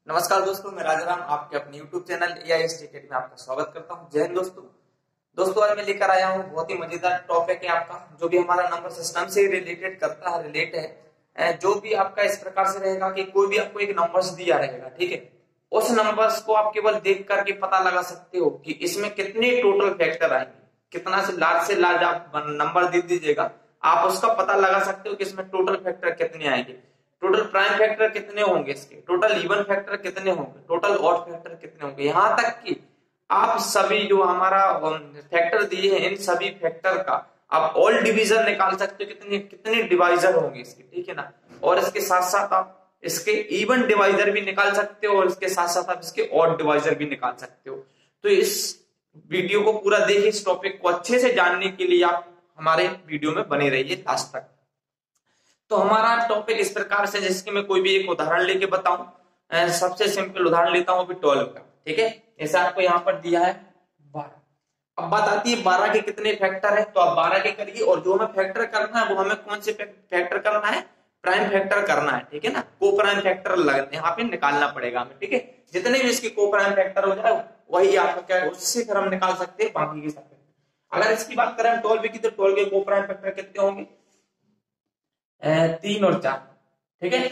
नमस्कार दोस्तों, मैं राजाराम आपके अपने YouTube चैनल एआई स्टेटेड में आपका स्वागत करता हूं। जय हिंद दोस्तों आज मैं लेकर आया हूं बहुत ही मजेदार टॉपिक है आपका, जो भी हमारा नंबर सिस्टम से रिलेटेड करता है, रिलेट है। जो भी आपका इस प्रकार से रहेगा कि कोई भी आपको एक नंबर्स दिया रहेगा, ठीक है, उस नंबर्स को आप केवल देख करके पता लगा सकते हो कि इसमें कितने टोटल फैक्टर आएंगे। कितना से लार्ज आप नंबर दे दीजिएगा, आप उसका पता लगा सकते हो कि इसमें टोटल फैक्टर कितने आएंगे, टोटल प्राइम फैक्टर कितने होंगे, इसके टोटल इवन फैक्टर कितने होंगे, टोटल ऑड फैक्टर कितने होंगे, यहाँ तक कि आप सभी जो हमारा फैक्टर दिए हैं इन सभी फैक्टर का आप ऑल डिवीजन निकाल सकते हो, कितने कितने डिवाइजर होंगे इसके, ठीक है ना। और इसके साथ साथ आप इसके इवन डिवाइजर भी निकाल सकते हो और इसके साथ साथ आप इसके ऑड डिवाइजर भी निकाल सकते हो। तो इस वीडियो को पूरा देखिए, इस टॉपिक को अच्छे से जानने के लिए आप हमारे वीडियो में बने रहिए लास्ट तक। तो हमारा टॉपिक इस प्रकार से, जिसके मैं कोई भी एक उदाहरण लेके बताऊं। सबसे सिंपल उदाहरण लेता हूं अभी 12 का, ठीक है। जैसे आपको यहाँ पर दिया है 12। अब बात आती है 12 के कितने फैक्टर है, तो आप 12 के करिए और जो हमें फैक्टर करना है वो हमें कौन से फैक्टर करना है, प्राइम फैक्टर करना है, ठीक है ना। को प्राइम फैक्टर यहाँ पे निकालना पड़ेगा हमें, ठीक है। जितने भी इसके को प्राइम फैक्टर हो जाए वही आपका क्या है, उससे फिर हम निकाल सकते हैं बाकी के सब। अगर इसकी बात करें 12 की, तो 12 के को प्राइम फैक्टर कितने होंगे, 3 और 4, ठीक है।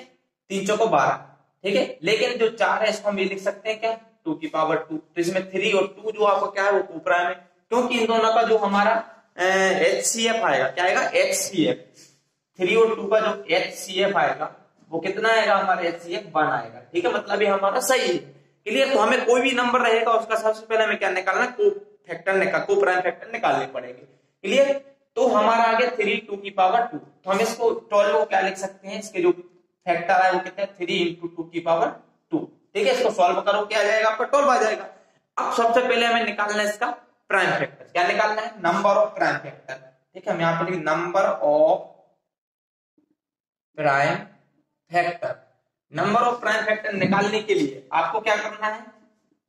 3 चौको 12, ठीक है। लेकिन जो 4 है इसको हम ये लिख सकते हैं क्या, 2 की पावर 2। तो इसमें 3 और 2 जो आपका क्या है वो को प्राइम है, क्योंकि इन दोनों का जो हमारा HCF आएगा, क्या आएगा, HCF। 3 और 2 का जो HCF आएगा वो कितना आएगा, हमारा HCF 1 आएगा, ठीक है। मतलब ये हमारा सही है, क्लियर। तो हमें कोई भी नंबर रहेगा उसका सबसे पहले हमें क्या निकालना, को प्राइम फैक्टर निकालने पड़ेंगे, क्लियर। तो हमारा आ गया 3 2 की पावर 2। तो हम इसको 12 को क्या लिख सकते हैं, इसके जो फैक्टर है वो कितना है, 3 इंटू 2 की पावर 2, ठीक है। इसको सॉल्व करो, क्या आ जाएगा आपका 12 आ जाएगा। अब सबसे पहले हमें निकालना है इसका प्राइम फैक्टर। क्या निकालना है, नंबर ऑफ प्राइम फैक्टर, ठीक है। हम यहाँ पर लिखेंगे number of prime factor. Number of prime factor निकालने के लिए आपको क्या करना है,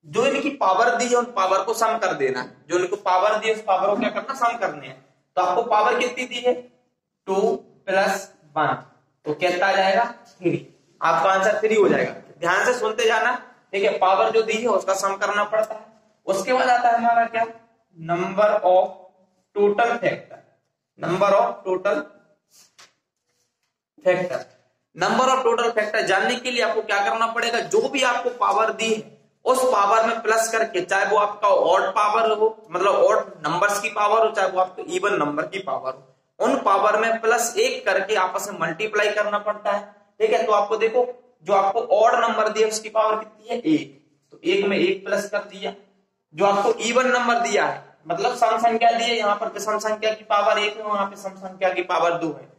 जो इनकी पावर दी है उन पावर को सम कर देना है। जो इनको पावर दी है उस पावर को क्या करना, सम करने हैं। तो आपको पावर कितनी दी है, 2 + 1, तो कितना आ जाएगा 3। आपका आंसर 3 हो जाएगा। ध्यान से सुनते जाना, ठीक है। पावर जो दी है उसका सम करना पड़ता है। उसके बाद आता है हमारा क्या, number of total factor. Number of total factor, number of total factor जानने के लिए आपको क्या करना पड़ेगा, जो भी आपको पावर दी है उस पावर में प्लस करके, चाहे वो आपका ऑड पावर हो, मतलब ऑड नंबर्स की पावर हो, चाहे वो आपको इवन नंबर की पावर हो, उन पावर में +1 करके आपस में मल्टीप्लाई करना पड़ता है, ठीक है। तो आपको देखो, जो आपको ऑड नंबर दिया उसकी पावर कितनी है, 1, तो 1 में 1 प्लस कर दिया। जो आपको इवन नंबर दिया है, मतलब सम संख्या दी है, यहाँ पर सम संख्या की पावर 1 है, वहां पे सम संख्या की पावर 2 है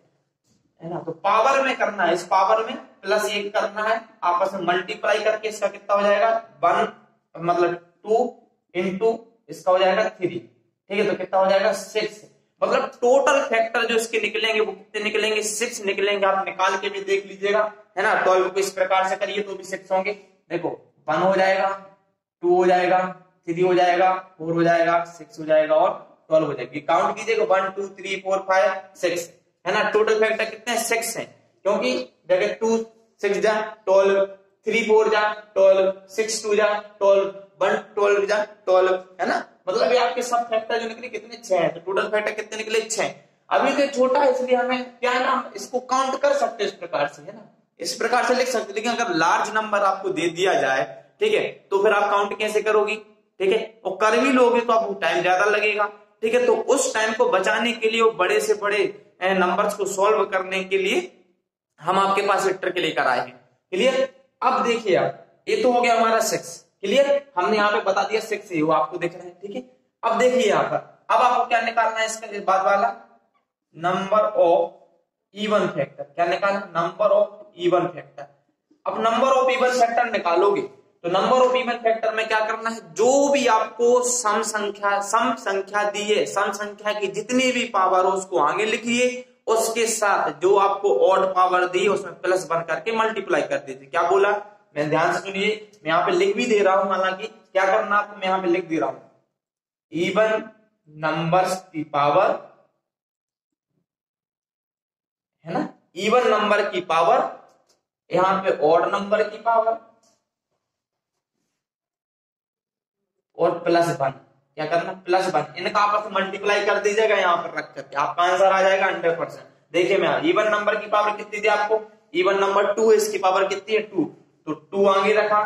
ना। तो पावर में करना है, इस पावर में +1 करना है, आपस में मल्टीप्लाई करके इसका कितना हो जाएगा 1, मतलब 2 इंटू इसका हो जाएगा 3, ठीक है। तो कितना हो जाएगा 6। मतलब टोटल फैक्टर जो इसके निकलेंगे वो कितने निकलेंगे, 6 निकलेंगे। आप निकाल के भी देख लीजिएगा, है ना। 12 को इस प्रकार से करिए तो भी 6 होंगे। देखो 1 हो जाएगा, 2 हो जाएगा, 3 हो जाएगा, 4 हो जाएगा, 6 हो जाएगा और 12 हो जाएगी। काउंट कीजिएगा 1 2 3 4 5 6, है ना। टोटल फैक्टर कितने हैं, 6 हैं, क्योंकि देखिए 2 6 जा 12, 3 4 जा 12, 6 2 जा 12, 1 12 जा 12, है ना। मतलब ये आपके सब फैक्टर जो निकले कितने, 6 हैं। तो टोटल फैक्टर कितने निकले, 6। अभी तो छोटा है इसलिए हमें क्या है ना, हम इसको काउंट कर सकते हैं इस प्रकार से, है ना, इस प्रकार से लिख सकते। लेकिन अगर लार्ज नंबर आपको दे दिया जाए, ठीक है, तो फिर आप काउंट कैसे करोगी, ठीक है। और कर भी लोगे तो आपको टाइम ज्यादा लगेगा, ठीक है। तो उस टाइम को बचाने के लिए, वो बड़े से बड़े नंबर्स को सॉल्व करने के लिए हम आपके पास एक ट्रिक लेकर आए हैं, क्लियर। अब देखिए आप, ये तो हो गया हमारा 6, क्लियर। हमने यहाँ पे बता दिया 6 ही, वो आपको दिख रहा है, ठीक है। अब देखिए यहाँ पर, अब आपको क्या निकालना है, इसका इस बाद वाला नंबर ऑफ इवन फैक्टर। क्या निकालना, नंबर ऑफ इवन फैक्टर। अब नंबर ऑफ इवन फैक्टर निकालोगे तो नंबर ऑफ इवन फैक्टर में क्या करना है, जो भी आपको सम संख्या दी है, सम संख्या की जितनी भी पावर हो उसको आगे लिखिए, उसके साथ जो आपको ऑड पावर दी है उसमें +1 करके मल्टीप्लाई कर दीजिए। क्या बोला, मैं ध्यान से सुनिए, मैं यहाँ पे लिख भी दे रहा हूं, हालांकि क्या करना आपको, मैं यहाँ पे लिख दे रहा हूं, इवन नंबर्स की पावर, है ना, इवन नंबर की पावर, यहाँ पे ऑड नंबर की पावर, और +1, क्या करना +1, इनका आपस में मल्टीप्लाई कर दीजिएगा यहाँ पर रख करके, आपका आंसर आ जाएगा 100%। देखिए मैं इवन नंबर की पावर कितनी थी आपको, इवन नंबर 2, इसकी पावर कितनी है 2, तो 2 आगे रखा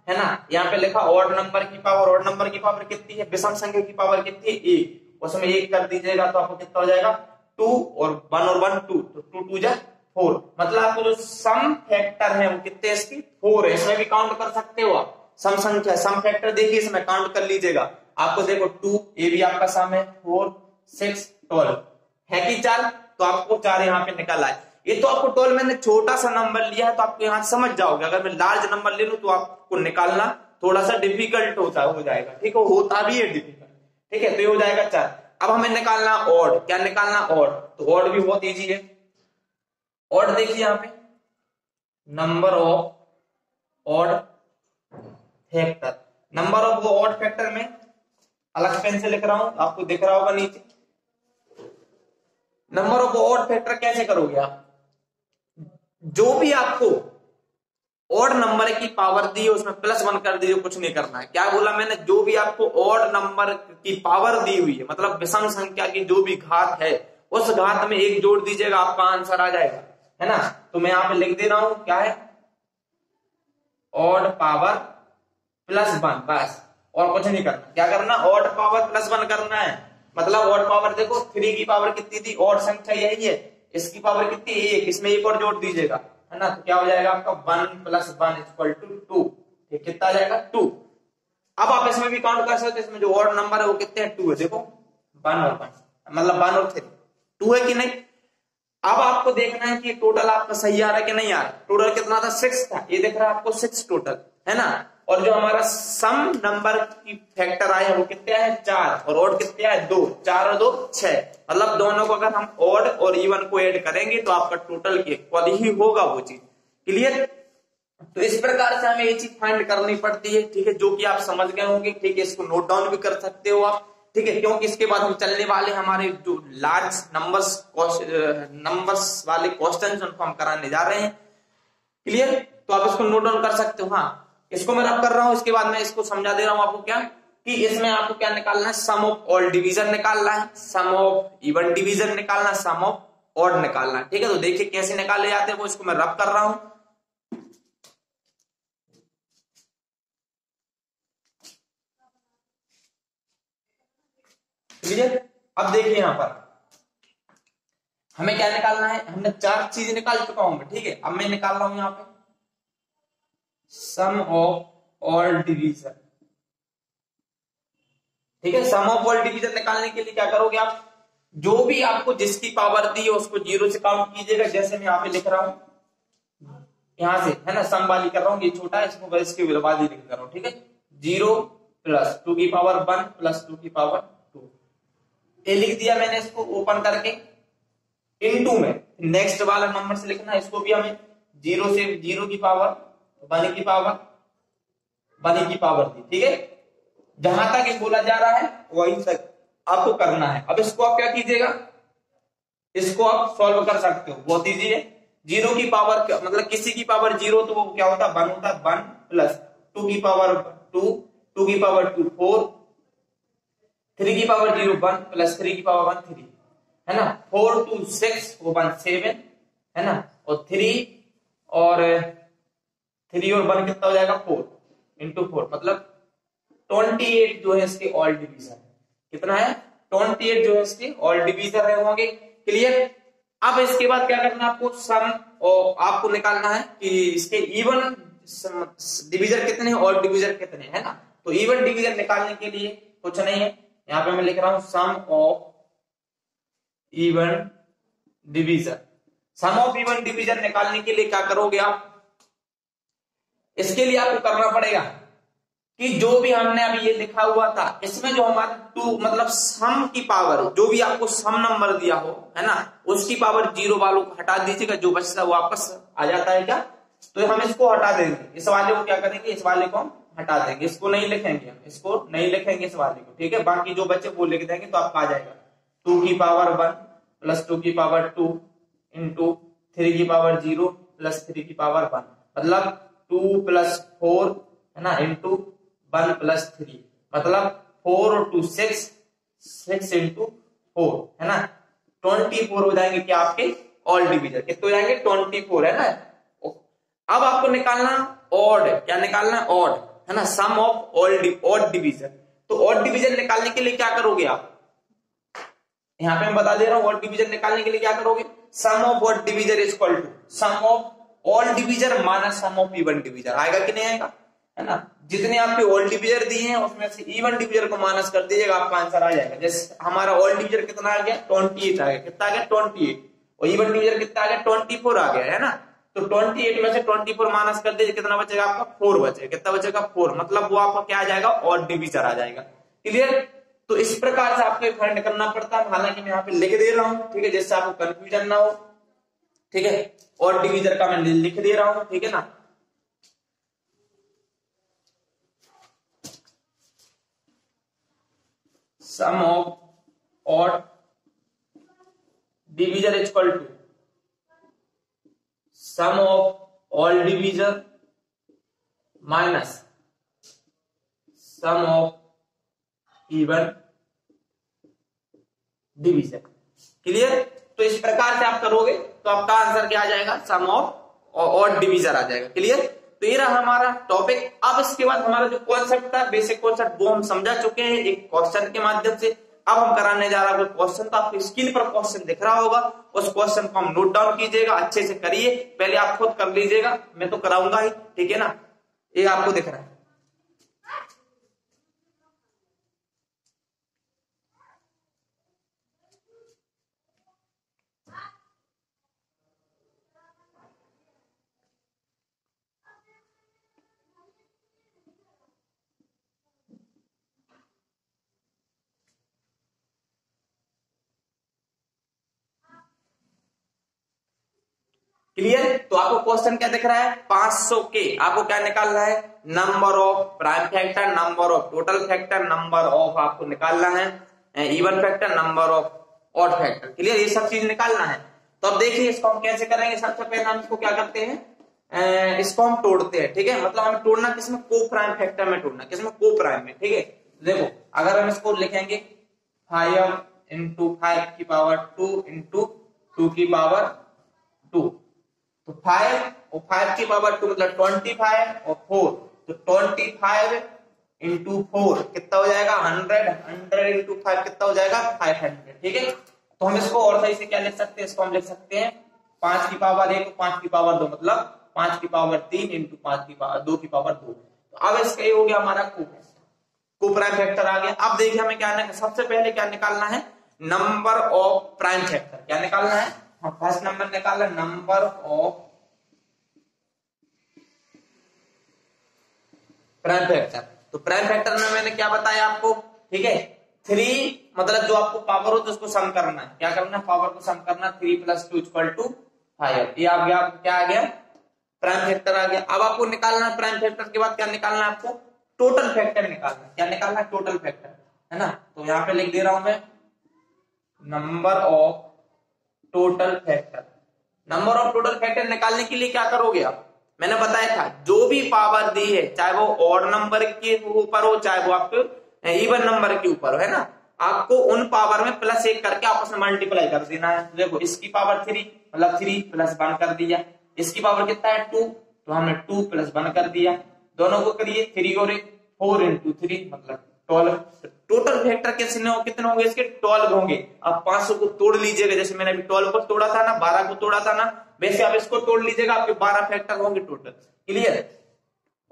है ना, यहाँ पे लिखा ऑड नंबर की पावर, ऑड नंबर की पावर कितनी है, विषम संख्या की पावर कितनी है 1, उसमें 1 कर दीजिएगा तो आपको कितना हो जाएगा 2 और 1 और 1 2, तो 2 2 जा 4, मतलब आपको जो सम फैक्टर है वो कितने इसकी 4 है, इसमें भी काउंट कर सकते हो आप, सम संख्या सम फैक्टर देखिए इसमें काउंट कर लीजिएगा, आपको देखो 2 ये भी आपका सम है, 4 6 12 है कि 4, तो आपको 4 यहाँ पे निकल आए। ये तो आपको 12 मैंने छोटा सा नंबर लिया है तो आपको यहाँ समझ जाओगे, अगर मैं लार्ज नंबर ले लूं तो आपको निकालना थोड़ा सा डिफिकल्ट हो जाएगा, ठीक है, होता भी है डिफिकल्ट, ठीक है, तो ये हो जाएगा 4। अब हमें निकालना ऑड, क्या निकालना ऑड, तो ऑड भी बहुत इजी है। ऑड देखिए यहाँ पे number of odd factor, number of odd factor में अलग पेन से लिख रहा हूं, आपको दिख रहा होगा नीचे, नंबर ऑफ ऑड फैक्टर कैसे करोगे आप, जो भी आपको ऑड नंबर की पावर दी है उसमें +1 कर दीजिए, कुछ नहीं करना है। क्या बोला मैंने, जो भी आपको ऑड नंबर की पावर दी हुई है, मतलब विषम संख्या की जो भी घात है उस घात में 1 जोड़ दीजिएगा, आपका आंसर आ जाएगा, है ना। तो मैं यहां पे लिख दे रहा हूं क्या है, ऑड पावर +1, बस, और कुछ नहीं करना। क्या करना, ऑड पावर +1 करना है, मतलब ऑड पावर देखो 3 की पावर कितनी थी, ऑड संख्या यही है, इसकी पावर कितनी 1, इसमें 1 और जोड़ दीजिएगा, है ना, तो क्या हो जाएगा आपका 1 + 1 = 2, ठीक, कितना आ जाएगा 2। अब आप इसमें भी काउंट कर सकते हो, इसमें जो ऑड नंबर है वो कितने हैं 2 है, देखो 1 और 1, मतलब 1 और 3 2 है कि नहीं। अब आपको देखना है कि टोटल आपका सही आ रहा है कि नहीं आ रहा, टोटल कितना था 6 था, ये दिख रहा है आपको 6 टोटल, है ना, और जो हमारा सम नंबर की फैक्टर आए हैं वो कितने आए 4, और ऑड कितने आए 2, 4 और 2 6, मतलब दोनों को अगर हम ऑड और इवन को ऐड करेंगे तो आपका टोटल के इक्वल ही होगा वो चीज, क्लियर। तो इस प्रकार से हमें ये चीज फाइंड करनी पड़ती है, ठीक है, जो कि आप समझ गए होंगे, ठीक है, इसको नोट डाउन भी कर सकते हो आप, ठीक है, क्योंकि इसके बाद हम चलने वाले हमारे जो लार्ज नंबर्स वाले क्वेश्चन उनको हम कराने जा रहे हैं, क्लियर। तो आप इसको नोट डाउन कर सकते हो। हाँ, इसको मैं रब कर रहा हूं, इसके बाद मैं इसको समझा दे रहा हूं आपको, क्या कि इसमें आपको क्या निकालना है, सम ऑफ ऑल डिवीजन निकालना है, सम ऑफ इवन डिवीजन निकालना है, सम ऑफ ऑड निकालना है, ठीक है। तो देखिए कैसे निकाले जाते हैं वो, इसको मैं रब कर रहा हूं, क्लियर। अब देखिए यहां पर हमें क्या निकालना है, हमने 4 चीजें निकाल चुका हूं मैं, ठीक है। अब मैं निकाल रहा हूं यहां पे सम ऑफ ऑल डिवीजन, ठीक है। सम ऑफ ऑल डिवीजन निकालने के लिए क्या करोगे आप, जो भी आपको जिसकी पावर दी है उसको 0 से काउंट कीजिएगा, जैसे मैं यहाँ पे लिख रहा हूं यहां से, है ना, सम वाली कर रहा हूं, ये छोटा है इसको इसके विभाज्य लिख कर रहा हूं, ठीक है। 0 + 2 की पावर 1 + 2 की पावर 2, ये लिख दिया मैंने, इसको ओपन करके इनटू में नेक्स्ट वाला नंबर से लिखना, इसको भी हमें 0 से 0 की पावर 1 की पावर 1 की पावर दी, ठीक है। जहां तक ये बोला जा रहा है वहीं तक आपको करना है। अब इसको आप क्या कीजिएगा, इसको आप सॉल्व कर सकते हो, बहुत इजी है। 0 की पावर मतलब किसी की पावर 0 तो वो क्या होता है 1 होता है, 1 + 2 की पावर 2, 2 की पावर 2 4, 3 की पावर 0 1 + 3 की पावर 1 3, है ना, 4 2 6 वो 1 7, है ना, और 3 और 1 कितना हो जाएगा 4 × 4, मतलब 28 जो है इसके ऑल डिवीजन, कितना है 28 जो है इसके ऑल डिवीजन रहे होंगे, क्लियर। अब इसके बाद क्या करना है आपको, सम और आपको निकालना है कि इसके इवन डिवीजन कितने हैं, ऑल डिवीजन कितने, है ना। तो इवन डिवीजन निकालने के लिए कुछ नहीं है, यहां पे मैं लिख रहा हूं sum of even division. Sum of even division निकालने के लिए क्या करोगे आप, इसके लिए आपको करना पड़ेगा कि जो भी हमने अभी ये लिखा हुआ था इसमें जो हमारा 2 मतलब सम की पावर, जो भी आपको सम नंबर दिया हो, है ना, उसकी पावर 0 वालों को हटा दीजिएगा, जो बचता है वो आपस आ जाता है क्या, तो हम इसको हटा देंगे, इस वाले को क्या करेंगे, इस वाले को हम हटा देंगे, इसको नहीं लिखेंगे, हम इसको नहीं लिखेंगे इस वाले को, ठीक है। बाकी जो बच्चे वो लिख देंगे तो आपका आ जाएगा 2 की पावर 1 + 2 की पावर 2 × 3 की पावर 0 + 3 की पावर 1, मतलब 2 + 4, है ना, × 1 + 3, मतलब 4 और 2 6, 6 into 4 है ना, 24 हो जाएंगे क्या आपके ऑल डिविजन, कितने हो जाएंगे 24 है ना। अब आपको निकालना ऑड, क्या निकालना ऑड है ना, सम ऑफ ऑड डिवीजन। तो ऑड डिवीजन निकालने के लिए क्या करोगे आप, यहां पे मैं बता दे रहा हूं, ऑड डिवीजन निकालने के लिए क्या करोगे, sum of odd division is equal to sum of all division minus sum of even division. आएगा कि नहीं आएगा, है ना। जितने आपके ऑल डिवीजन दिए हैं उसमें से इवन डिवीजन को माइनस कर दीजिएगा, आपका आंसर आ जाएगा। जैसे हमारा ऑल डिवीजन कितना आ गया 28 आ गया, कितना आ गया 28, और इवन डिवीजन कितना आ गया 24 आ गया है ना। तो 28 में से 24 माइनस कर दीजिए, कितना बचेगा आपका 4 बचेगा, कितना बचेगा 4, मतलब वो आपका क्या आ जाएगा ऑड डिवीजन आ जाएगा। क्लियर। तो इस प्रकार से आपको फाइंड करना पड़ता है, हालांकि मैं यहाँ पे लिख दे रहा हूं, ठीक है, जिससे आपको कंफ्यूजन ना हो, ठीक है। ऑड डिवीजन का मैं लिख दे रहा हूं, ठीक है ना। Sum of odd division is equal to sum of all division minus sum of even division. Clear. तो इस प्रकार से आप करोगे तो आपका आंसर क्या आ जाएगा, सम ऑफ ऑड डिवीजन आ जाएगा। क्लियर। तो ये रहा हमारा टॉपिक। अब इसके बाद हमारा जो कॉन्सेप्ट था, बेसिक कॉन्सेप्ट, वो हम समझा चुके हैं एक क्वेश्चन के माध्यम से। अब हम कराने जा रहा है क्वेश्चन, तो आपको स्क्रीन पर क्वेश्चन दिख रहा होगा, उस क्वेश्चन को हम नोट डाउन कीजिएगा, अच्छे से करिए, पहले आप खुद कर लीजिएगा, मैं तो कराऊंगा ही, ठीक है ना। ये आपको दिख रहा है। क्लियर। तो आपको क्वेश्चन क्या दिख रहा है, 500 के आपको क्या निकालना है, number of prime factor, number of total factor, number of आपको निकालना है even factor, number of odd factor. Clear. ये सब चीज निकालना है। तो अब देखिए इसको हम कैसे करेंगे। सबसे पहले हम इसको क्या करते हैं, इसको हम तोड़ते हैं, ठीक है। मतलब हमें तोड़ना किसमें, को प्राइम फैक्टर में तोड़ना, किसमें, को प्राइम में, ठीक है। देखो अगर हम इसको लिखेंगे 5 into 5 की पावर 2 into 2 की पावर 2, तो 5 और 5 की पावर 2 मतलब 25 और 4, तो 25 into 4 कितना हो जाएगा 100, 100 into 5 कितना हो जाएगा 500, ठीक है। तो हम इसको और सही से क्या लिख सकते हैं, इसको हम लिख सकते हैं 5 की पावर 1 और 5 की पावर 2 मतलब 5 की पावर 3 into 5 की पावर 2 की पावर 2। तो अब इसका ये हो गया हमारा को प्राइम फैक्टर आ गया। अब देखिए हमें क्या है, सबसे पहले क्या निकालना है, नंबर ऑफ प्राइम फैक्टर। क्या निकालना है, फर्स्ट नंबर निकालना नंबर ऑफ प्राइम फैक्टर। तो प्राइम फैक्टर में मैंने क्या बताया आपको, ठीक है, 3 मतलब जो आपको पावर हो तो उसको सम करना है। क्या करना है, पावर को सम करना, 3 + 2 = 5। ये आ गया, क्या आ गया, प्राइम फैक्टर आ गया। अब आपको निकालना है प्राइम फैक्टर के बाद क्या निकालना है, आपको टोटल फैक्टर निकालना है। क्या निकालना है, टोटल फैक्टर, है ना। तो यहाँ पे लिख दे रहा हूं मैं number of total factor. Number of total factor निकालने के लिए क्या करोगे आप, मैंने बताया था जो भी पावर दी है, चाहे वो ऑड नंबर के ऊपर हो चाहे वो आपके इवन नंबर के ऊपर हो, है ना, आपको उन पावर में +1 करके आपस में मल्टीप्लाई कर देना है। देखो इसकी पावर 3 मतलब 3 + 1 कर दिया, इसकी पावर कितना है 2, तो हमने 2 + 1 कर दिया, दोनों को करिए 3 और 1, 4 into 3 मतलब 12। टोटल फैक्टर कितने होंगे इसके, 12 होंगे। अब 500 को तोड़ लीजिएगा, जैसे मैंने अभी 12 को तोड़ा था ना, 12 को तोड़ा था ना, वैसे आप इसको तोड़ लीजिएगा, आपके 12 फैक्टर होंगे टोटल। क्लियर।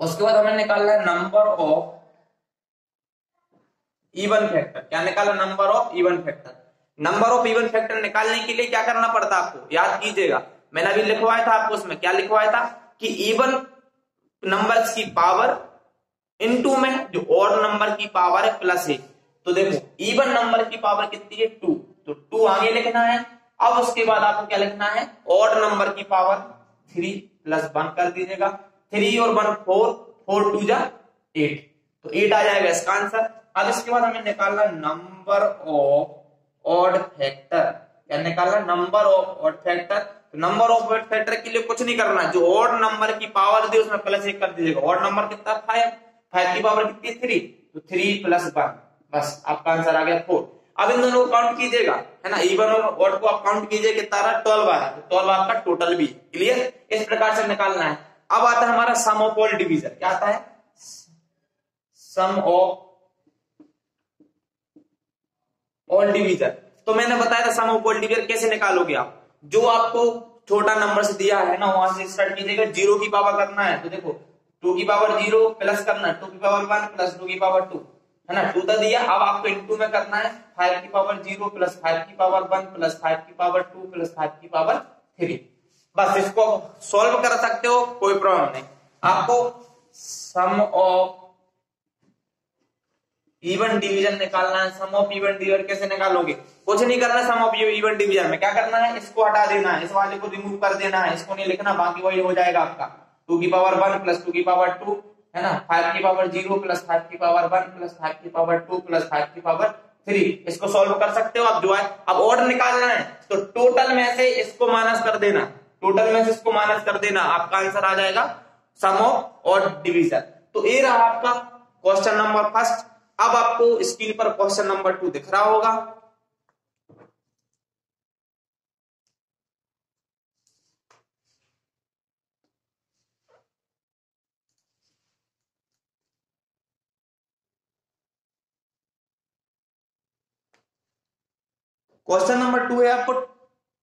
उसके बाद हमें निकालना है नंबर ऑफ इवन फैक्टर। क्या निकाला, number of even factor. Number of even factor निकालने के लिए क्या करना पड़ता है आपको, याद कीजिएगा, मैंने अभी लिखवाया था आपको, उसमें क्या लिखवाया था कि इवन नंबर्स की पावर इनटू में जो ऑड नंबर की पावर है +1। तो देखो इवन नंबर की पावर कितनी है 2, तो 2 आगे लिखना है। अब उसके बाद आपको क्या लिखना है, ऑड नंबर की पावर 3 + 1 कर दीजिएगा, 3 और 1 4, 4 2 जा 8, तो 8 आ जाएगा इसका आंसर। अब इसके बाद हमें निकालना नंबर ऑफ ऑड फैक्टर। क्या निकालना, number of odd factor. Number of odd factor के लिए कुछ नहीं करना, जो ऑड नंबर की पावर दी उसमें +1 कर दीजिएगा। ऑड नंबर कितना 5 की पावर कितनी 3, तो 3 प्लस 1, बस आपका आंसर आ गया 4। अब इन दोनों को काउंट कीजिएगा, है ना, इवन और ऑड को आप काउंट कीजिए, कितना रहा 12 आया, तो 12 आपका टोटल भी। क्लियर, इस प्रकार से निकालना है। अब आता है हमारा सम ऑफ ऑल डिवीजर। क्या आता है? सम ऑफ ऑल डिवीजर। तो मैंने बताया था सम ऑफ ऑल डिवीजर कैसे निकालोगे आप, जो आपको छोटा नंबर से दिया है ना वहां से स्टार्ट कीजिएगा, 0 की पावर करना है तो देखो 2 की पावर 0 प्लस करना है 2 की पावर 1 प्लस 2 की पावर 2, है ना, 2 तो दिया, अब आपको इनटू में करना है 5 की पावर 0 प्लस 5 की पावर 1 प्लस 5 की पावर 2 प्लस 5 की पावर 3। बस इसको सॉल्व कर सकते हो, कोई प्रॉब्लम नहीं। आपको सम ऑफ इवन डिवीजन निकालना है। सम ऑफ इवन डिवीजन कैसे निकालोगे? कुछ नहीं करना, सम ऑफ इवन डिवीजन में क्या करना है, इसको हटा देना है, इस वाले को रिमूव कर देना है, इसको नहीं लिखना, बाकी वही हो जाएगा आपका 2 की पावर 1 प्लस 2 की पावर 2, है ना, 5 की पावर 0 प्लस 5 की पावर 1 प्लस 5 की पावर 2 प्लस 5 की पावर 3। इसको सॉल्व कर सकते हो आप जो है। अब ऑड निकालना है तो टोटल में से इसको माइनस कर देना, टोटल में से इसको माइनस कर देना, आपका आंसर आ जाएगा सम ऑफ ऑड डिवीजन। तो ये रहा आपका क्वेश्चन नंबर फर्स्ट। अब आपको स्क्रीन पर क्वेश्चन नंबर 2 दिख रहा होगा। क्वेश्चन नंबर 2 है आपको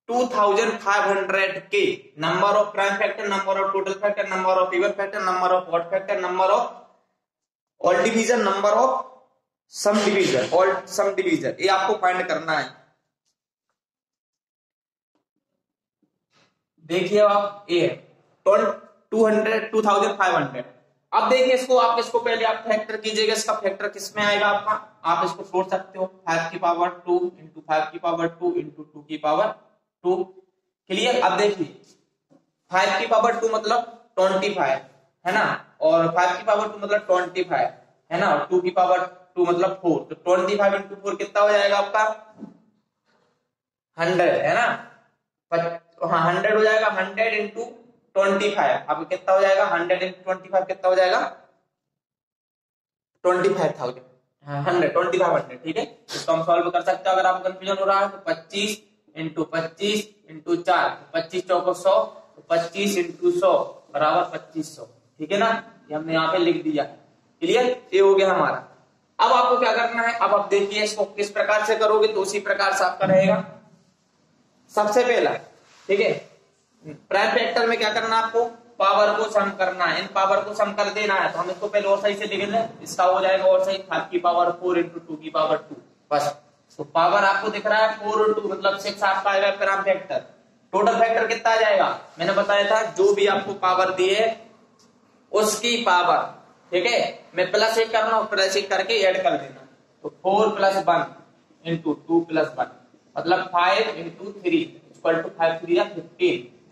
2500 के number of prime factor, number of total factor, number of even factor, number of odd factor, number of all division, number of sum division, all sum division, ये आपको find करना है। देखिए आप ये 2500। अब देखिए इसको, आप इसको पहले आप फैक्टर कीजिएगा, इसका फैक्टर किस में आएगा आपका, आप इसको छोड़ सकते हो 5 की पावर 2 इंटू 5 की पावर 2 इंटू 2 की पावर 2। क्लियर। अब देखिए 5 की पावर 2 मतलब 25, है ना, और 5 की पावर 2 मतलब 25, है ना, और 2 की पावर 2 मतलब 4, तो 25 इंटू 4 कितना हो जाएगा आपका 100, है ना, हाँ 100 हो जाएगा। 100 इंटू 25 अब कितना हो जाएगा, 100 इंटू 25 कितना हो जाएगा 25,000, 100 ठीक है। इसको हम सॉल्व कर सकते हैं अगर आपको कंफ्यूजन हो रहा है तो 25 इंटू 25 इंटू 4, 25 चौको 100, 25 इंटू 100 बराबर 2500, ठीक है ना, ये हमने यहाँ पे लिख दिया। क्लियर, ये हो गया हमारा। अब आपको क्या करना है, अब आप देखिए इसको किस प्रकार से करोगे तो उसी प्रकार से आपका रहेगा। सबसे पहला, ठीक है, प्राइम फैक्टर में क्या करना है आपको, पावर को सम करना है, इन पावर को सम कर देना है। तो हम इसको पहले और सही से लिख लें, इसका हो जाएगा और सही 5 की पावर 4 इंटू 2 की पावर 2, बस। तो पावर आपको दिख रहा है 4 और 2 मतलब 6 आपका आएगा प्राइम फैक्टर। टोटल फैक्टर कितना आ जाएगा, मैंने बताया था जो भी आपको पावर दी है उसकी पावर, ठीक है, मैं प्लस 1 करना हूं, प्लस 1 करके ऐड कर देना, तो 4 प्लस 1 इंटू 2 प्लस 1 मतलब 5 इंटू 3 इक्वल टू 5 3 या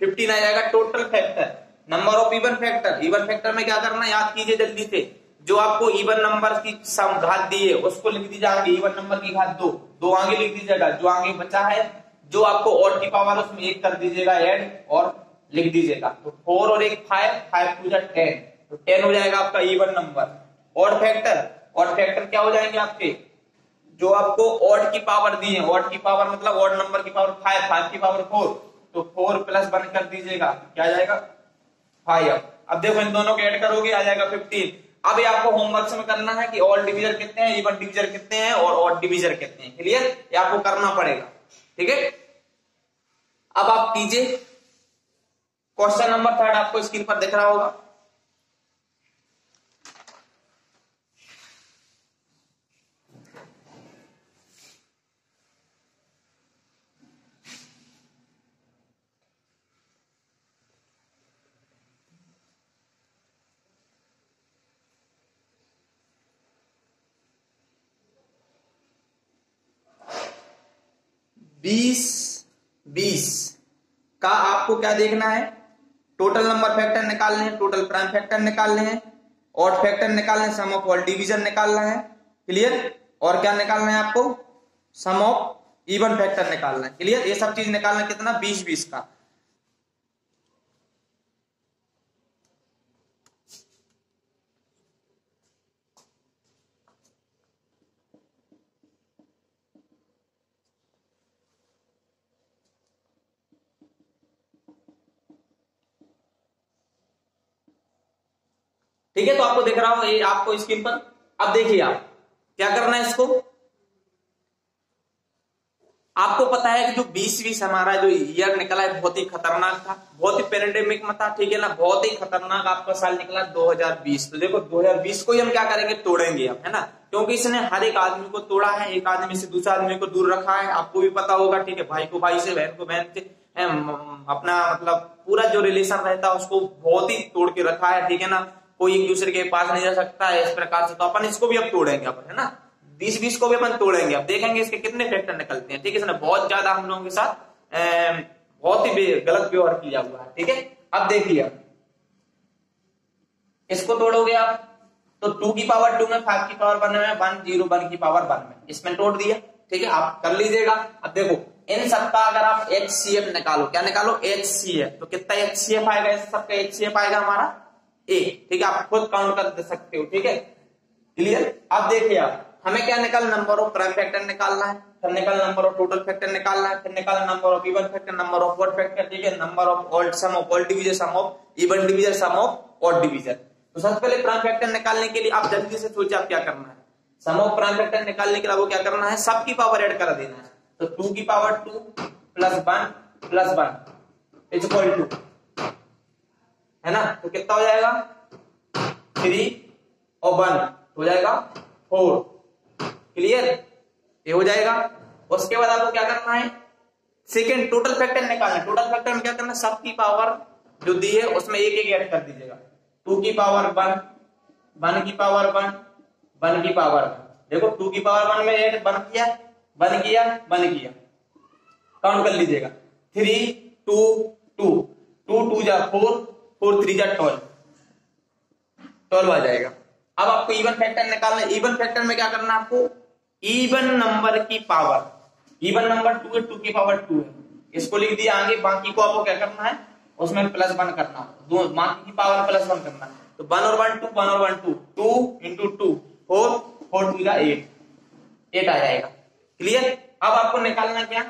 15 आ जाएगा total factor. Number of even factor, even factor में क्या करना है याद कीजिए जल्दी से, जो आपको इवन नंबर की सम घात दी है उसको लिख दीजिए आगे, इवन नंबर की घात 2 आगे लिख दीजिएगा, जो आगे बचा है जो आपको ऑड की पावर उसमें 1 कर दीजिएगा ऐड और लिख दीजिएगा, तो 4 और 1 5, 5 2 10, तो 10 हो जाएगा आपका even number. Odd factor, odd factor क्या हो जाएंगे आपके, जो आपको ऑड की पावर दी है, ऑड की पावर मतलब ऑड नंबर की पावर 5, 5 की पावर 4, तो 4 प्लस 1 कर दीजिएगा, क्या आ जाएगा 5। अब देखो इन दोनों को ऐड करोगे आ जाएगा 15। अब ये आपको होमवर्क में करना है कि ऑल डिवीजर कितने हैं, इवन डिवीजर कितने हैं और ऑड डिवीजर कितने हैं। क्लियर, ये आपको करना पड़ेगा, ठीक है। अब आप कीजिए क्वेश्चन नंबर 3 आपको स्क्रीन पर दिख रहा होगा। बीस का आपको क्या देखना है, टोटल नंबर फैक्टर निकालने हैं, टोटल प्राइम फैक्टर निकालने हैं, ऑड फैक्टर निकालने हैं, सम ऑफ ऑल डिवीजन निकालना है। क्लियर, और क्या निकालना है आपको, सम ऑफ इवन फैक्टर निकालना है। क्लियर, ये सब चीज निकालना कितना 20 का। ठीक है, तो आपको दिख रहा हो ये आपको स्क्रीन पर। अब देखिए आप क्या करना है, इसको आपको पता है कि जो 2020 हमारा जो ईयर निकला है बहुत ही खतरनाक था, बहुत ही पेंडेमिक में था, ठीक है ना, बहुत ही खतरनाक आपका साल निकला 2020। तो देखो 2020 को ही हम क्या करेंगे, तोड़ेंगे हम, है ना, क्योंकि इसने हर एक आदमी को तोड़ा है, एक आदमी से दूसरे आदमी को दूर रखा है, आपको भी पता होगा, ठीक है, भाई को भाई से, बहन को बहन से, अपना मतलब पूरा जो रिलेशन रहता है उसको बहुत ही तोड़ के रखा है, ठीक है ना, कोई एक दूसरे के पास नहीं जा सकता है इस प्रकार से। तो अपन इसको भी अब तोड़ेंगे अपन, है ना, 2020 को भी अपन तोड़ेंगे। अब देखेंगे इसके कितने फैक्टर निकलते हैं, ठीक है, इसने बहुत ज्यादा हम लोगों के साथ बहुत ही गलत व्यवहार किया हुआ है, ठीक है। अब देखिए इसको तोड़ोगे आप तो 2 की पावर 2 में, 5 की पावर 1 में, 1 0 1 की पावर 1 में, इसमें तोड़ दिया, ठीक है, आप कर लीजिएगा। अब देखो इन सबका अगर आप HCF निकालो, क्या निकालो, HCF, तो कितना HCF आएगा, इस सबका HCF आएगा हमारा 1, ठीक है, आप खुद काउंट कर दे सकते हो, ठीक है, क्लियर। अब देखिए आप हमें क्या निकालना, नंबर ऑफ प्राइम फैक्टर निकालना है, फिर निकालना नंबर ऑफ टोटल फैक्टर निकालना है, फिर निकालना number of even factor, number of odd factor, ठीक है, number of odd, sum of all divisor, sum of even divisor, sum of odd divisor. तो सबसे पहले प्राइम फैक्टर निकालने के लिए आप जल्दी से सोचिए आप क्या करना है, सम ऑफ प्राइम फैक्टर निकालने के लिए आपको क्या करना है, सबकी पावर ऐड कर देना है। तो 2 की power 2 plus 1 is equal to, है ना, तो कितना हो जाएगा 3 और 1 हो जाएगा 4, क्लियर, ये हो जाएगा। उसके बाद आपको क्या करना है, सेकेंड टोटल फैक्टर निकालना है। टोटल फैक्टर में क्या करना है, सबकी पावर जो दी है उसमें एक एक ऐड कर दीजिएगा। 2 की पावर 1, 1 की पावर 1, 1 की पावर 1, देखो 2 की पावर 1 में ऐड 1 किया, 1 किया, 1 किया, काउंट कर लीजिएगा, 3 2 2 2 2 जा 4, 4 3 जा 12 12 आ जाएगा। अब आपको इवन फैक्टर निकालना है। इवन फैक्टर में क्या करना है, आपको इवन नंबर की पावर, इवन नंबर 2 है, 2 की पावर 2 है, इसको लिख दिया आगे, बाकी को आपको क्या करना है, उसमें प्लस 1 करना है, दो बाकी की पावर प्लस 1 करना है। तो 1 और 1 2, 1 और 1 2, 2 इंटू 2 4, 4 2 8, 8 आ जाएगा, क्लियर। अब आपको निकालना क्या,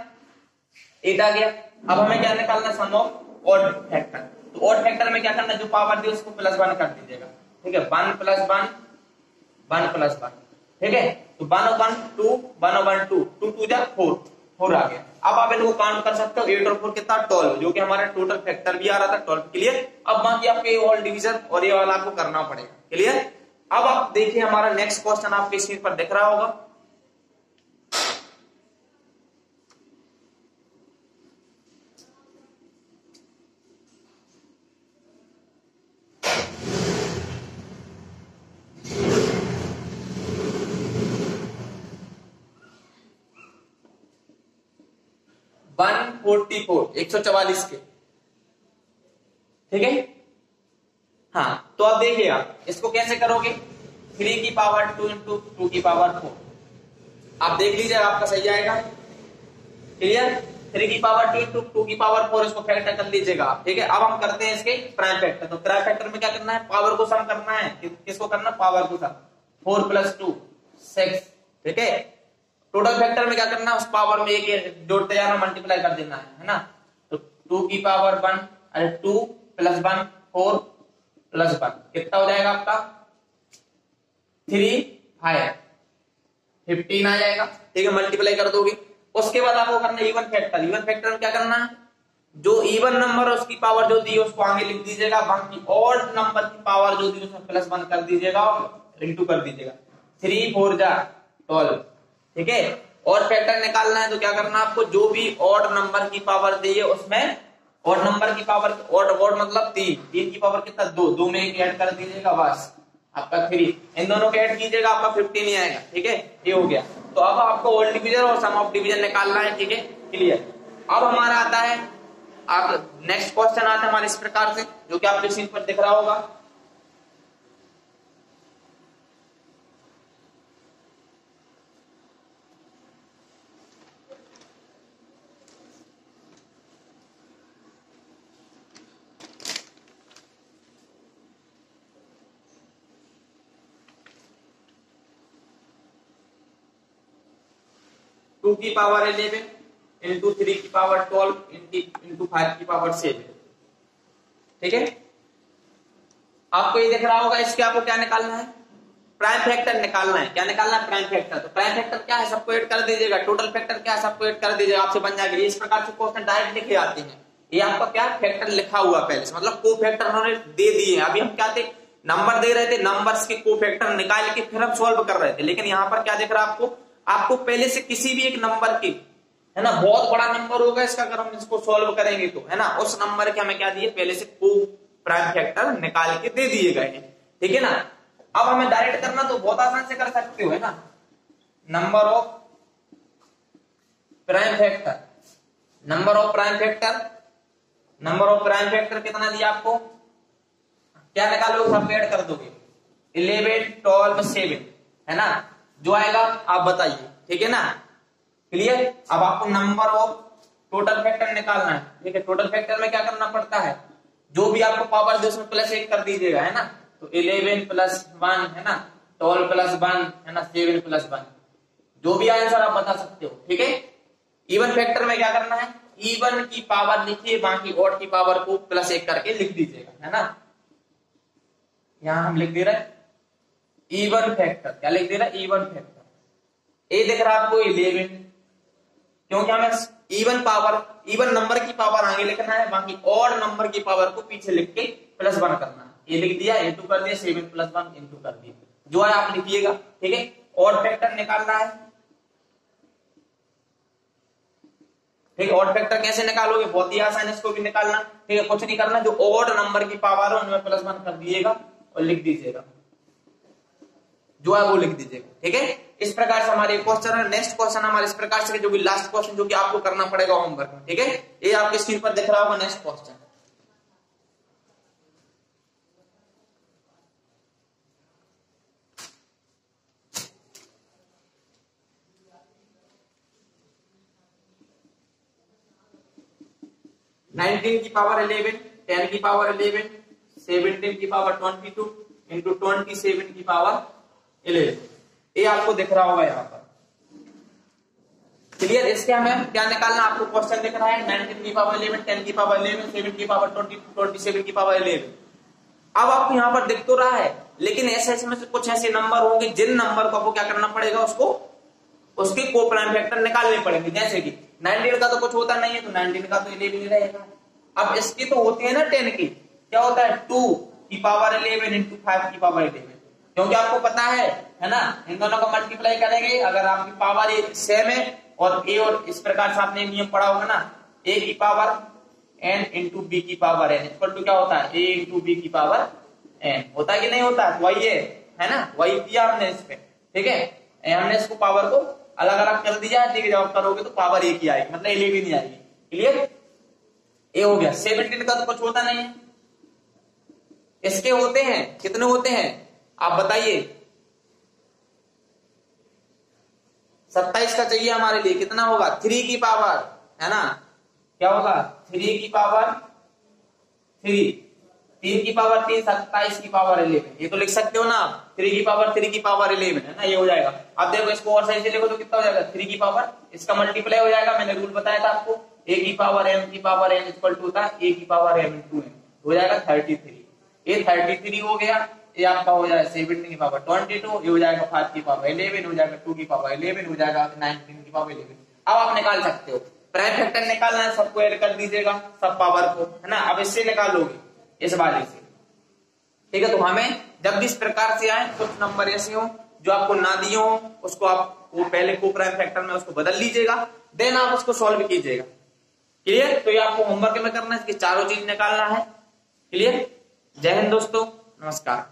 8 आ गया। अब हमें क्या निकालना, सम ऑफ ऑड फैक्टर। तो ऑड फैक्टर में क्या करना, जो पावर दी उसको प्लस 1 कर दीजिएगा, ठीक है, 1 प्लस 1, 1 प्लस 1, ठीक है। तो 1 और 1 2, 1 और 1 2, 2 2 जा 4, 4 आ गया। अब आप इनको काउंट कर सकते हो, 8 और 4 कितना 12, जो कि हमारा टोटल फैक्टर भी आ रहा था 12, क्लियर। अब बाकी आपको ये ऑल डिवीजन और ये वाला आपको करना पड़ेगा, क्लियर। अब आप देखिए हमारा नेक्स्ट क्वेश्चन आपके स्क्रीन पर दिख रहा होगा, $144, 144 के, ठीक है। हाँ, तो अब देखिए आप इसको कैसे करोगे, 3 की पावर 2 इंटू 2 की पावर 4, आप देख लीजिए आपका सही आएगा, क्लियर। 3 की पावर 2 इंटू 2 की पावर 4, इसको फैक्टर कर लीजिएगा, ठीक है। अब हम करते हैं इसके प्राइम फैक्टर। तो प्राइम फैक्टर में क्या करना है, पावर को सम करना है, किसको करना, पावर को सम, 4 प्लस 2 6, ठीक है। टोटल फैक्टर में क्या करना है, उस पावर में एक जोड़ते जाना, मल्टीप्लाई कर देना है ना। तो 2 की पावर 1, अरे 2 प्लस 1 4 प्लस 1 कितना हो जाएगा आपका 3 5 15 आ जाएगा, ठीक है, मल्टीप्लाई कर दोगे। उसके बाद आपको करना है इवन फैक्टर। इवन फैक्टर में क्या करना है, जो इवन नंबर है उसकी पावर जो दी है उसको आगे लिख दीजिएगा, बाकी ऑड नंबर की पावर जो दी उसमें प्लस 1 कर दीजिएगा और इंटू कर दीजिएगा, 3 4 जा 12, ठीक है। और फैक्टर निकालना है तो क्या करना है आपको, जो भी ऑड नंबर की पावर दी है उसमें ऑड नंबर की पावर, ऑड मतलब 3 की पावर कितना 2, 2 में एक ऐड कर दीजिएगा, बस आपका 3, इन दोनों के ऐड कीजिएगा, आपका 15 ही आएगा, ठीक है, ये हो गया। तो अब आपको ऑल डिवीजन और सम ऑफ डिवीजन निकालना है, ठीक है, क्लियर। अब हमारा आता है, आप नेक्स्ट क्वेश्चन आता है हमारे इस प्रकार से, जो कि आपके स्क्रीन पर दिख रहा होगा, टू की पावर 11 इंटू 3 की पावर 12 इंटू 5 की पावर 7, ठीक है। आपको ये दिख रहा होगा, इसके आपको क्या निकालना है, प्राइम फैक्टर निकालना है। क्या निकालना है, प्राइम फैक्टर। तो प्राइम फैक्टर क्या है, सबको ऐड कर दीजिएगा। टोटल फैक्टर क्या है, सबको ऐड कर दीजिएगा, आपसे बन जाएगा। इस प्रकार से क्वेश्चन डायरेक्ट लिखे जाते हैं। ये आपका क्या फैक्टर लिखा हुआ पहले से, मतलब को फैक्टर उन्होंने दे दिए। अभी हम क्या थे, नंबर दे रहे थे, नंबर्स के को फैक्टर निकाल के फिर हम सॉल्व कर रहे थे। लेकिन यहाँ पर क्या दिख रहा है आपको पहले से किसी भी एक नंबर की, है ना, बहुत बड़ा नंबर होगा इसका, अगर हम इसको सॉल्व करेंगे तो, है ना, उस नंबर के हमें क्या दिए, पहले से को प्राइम फैक्टर निकाल के दे दिए गए हैं। ठीक है ना। अब हमें डायरेक्ट करना तो बहुत आसान से कर सकते हो, है ना। Number of prime factor, number of prime factor, number of prime factor कितना दिया आपको, क्या निकालोगे, सब ऐड कर दोगे, 11, 12, 7, है ना, जो आएगा आप बताइए। ठीक है ना, क्लियर। अब आपको नंबर ऑफ टोटल फैक्टर निकालना है। ठीक है, टोटल फैक्टर में क्या करना पड़ता है, जो भी आपको पावर दे उसमें प्लस 1 कर दीजिएगा, है ना। तो 11 + 1, है ना, 12 + 1, है ना, 7 + 1, जो भी आंसर आप बता सकते हो। ठीक है। इवन फैक्टर में क्या करना है, इवन की पावर लिखिए, बाकी ऑड की पावर को +1 करके लिख दीजिएगा, है ना। यहां हम लिख दे रहे हैं इवन फैक्टर, क्या लिख दे रहा है, इवन फैक्टर। ए दिख रहा है आपको 11, क्योंकि हमें इवन पावर, इवन नंबर की पावर आगे लिखना है, बाकी ऑड नंबर की पावर को पीछे लिख के +1 करना है। ये लिख दिया, इंटू कर दिया, 7 + 1 इंटू कर दिया, जो है आप लिखिएगा। ठीक है। ऑड फैक्टर निकालना है। ठीक है, ऑड फैक्टर कैसे निकालोगे, बहुत ही आसान है इसको भी निकालना। ठीक है, कुछ नहीं करना, जो ऑड नंबर की पावर है उनमें +1 कर दिएगा और लिख दीजिएगा, जो है वो लिख दीजिएगा। ठीक है। इस प्रकार से हमारे क्वेश्चन है। नेक्स्ट क्वेश्चन हमारे इस प्रकार से, जो भी लास्ट क्वेश्चन जो कि आपको करना पड़ेगा होमवर्क में। ठीक है, ये आपके स्क्रीन पर दिख रहा होगा नेक्स्ट क्वेश्चन। नाइनटीन की पावर 11, 10 की पावर 11, 17 की पावर 22 इंटू 27 की पावर 11, ये आपको दिख रहा होगा यहाँ पर। क्लियर। इसके हमें क्या निकालना, आपको क्वेश्चन दिख रहा है 19 की पावर 11, 10 की पावर 11, 7 की पावर 20, 27 की पावर 11। अब आपको यहाँ पर दिख तो रहा है, लेकिन ऐसे इसमें से कुछ ऐसे नंबर होंगे जिन नंबर को आपको क्या करना पड़ेगा, उसको उसके को प्राइम फैक्टर निकालने पड़ेंगे। जैसे कि 19 का तो कुछ होता नहीं है, तो 19 का तो 11 ही रहेगा। अब इसके तो होते हैं ना 10 की, क्या होता है 2 की पावर 11 इंटू 5 की पावर 11, क्योंकि आपको पता है ना, इन दोनों को मल्टीप्लाई करेंगे, अगर आपकी पावर सेम है और ए, और इस प्रकार से आपने नियम पढ़ा होगा ना, ए की पावर n इंटू बी की पावर n इक्वल टू क्या होता है, a इंटू बी की पावर n, होता है कि नहीं होता है, वही है ना, वही दिया हमने इस पे। ठीक है, हमने इसको पावर को अलग अलग कर दिया। ठीक है, जब करोगे तो पावर एक ही आएगी, मतलब 11 नहीं आएगी। क्लियर। ए हो गया। 17 का तो कुछ होता नहीं है, इसके होते हैं, कितने होते हैं आप बताइए, 27 का चाहिए हमारे लिए, कितना होगा 3 की पावर, है ना, क्या होगा 3 की पावर 3, 3 की पावर 3, 27 की पावर 11, ये तो लिख सकते हो ना आप, 3 की पावर 3 की पावर 11, है ना, ये हो जाएगा। अब देखो इसको और सही से लिखो तो कितना हो जाएगा, 3 की पावर, इसका मल्टीप्लाई हो जाएगा, मैंने रूल बताया था आपको, a की पावर m की पावर n इक्वल टू होता है a की पावर m इंटू n, हो जाएगा 33। ये 33 हो गया, ये आपका हो जाएगा 17 की पावर 22, ये हो जाएगा 5 की पावर 11, हो जाएगा 2 की पावर 11, हो जाएगा 19 की पावर 11। अब आप निकाल सकते हो, प्राइम फैक्टर निकालना है, सबको ऐड कर दीजिएगा, सब पावर को, है ना। अब इससे निकालोगे, इस वाले से। ठीक है, तो हमें जब भी इस प्रकार से आए, कुछ नंबर ऐसे हो जो आपको ना दिए हो, उसको आप वो पहले को प्राइम फैक्टर में उसको बदल लीजिएगा, देन आप उसको सॉल्व कीजिएगा। क्लियर। तो ये आपको होमवर्क में करना है, इसकी चारों चीज निकालना है। क्लियर। जय हिंद दोस्तों, नमस्कार।